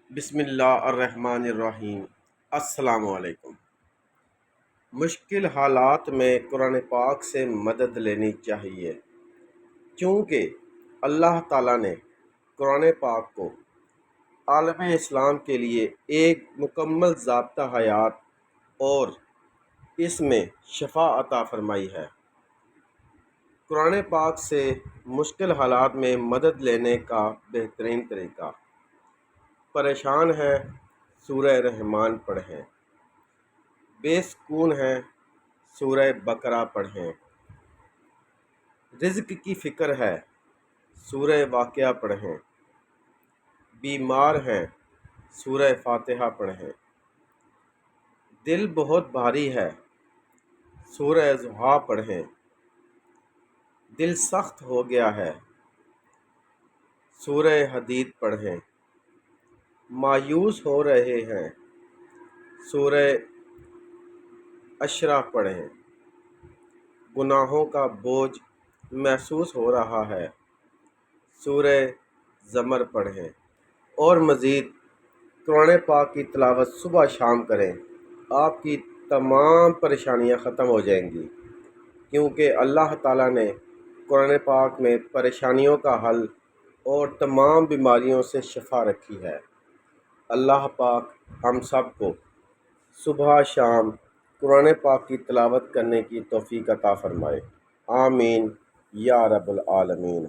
بسم اللہ الرحمن الرحیم۔ السلام علیکم۔ مشکل حالات میں قرآن پاک سے مدد لینی چاہیے، چونکہ اللہ تعالیٰ نے قرآن پاک کو عالم اسلام کے لیے ایک مکمل ضابطہ حیات اور اس میں شفا عطا فرمائی ہے۔ قرآن پاک سے مشکل حالات میں مدد لینے کا بہترین طریقہ: پریشان ہیں سورہ رحمان پڑھیں، بے سکون ہیں سورہ بقرہ پڑھیں، رزق کی فکر ہے سورہ واقعہ پڑھیں، بیمار ہیں سورہ فاتحہ پڑھیں، دل بہت بھاری ہے سورہ ضحیٰ پڑھیں، دل سخت ہو گیا ہے سورہ حدید پڑھیں، مایوس ہو رہے ہیں سورہ عشرہ پڑھیں، گناہوں کا بوجھ محسوس ہو رہا ہے سورہ زمر پڑھیں۔ اور مزید قرآن پاک کی تلاوت صبح شام کریں، آپ کی تمام پریشانیاں ختم ہو جائیں گی، کیونکہ اللہ تعالیٰ نے قرآن پاک میں پریشانیوں کا حل اور تمام بیماریوں سے شفا رکھی ہے۔ اللہ پاک ہم سب کو صبح شام قرآن پاک کی تلاوت کرنے کی توفیق عطا فرمائے، آمین یا رب العالمین۔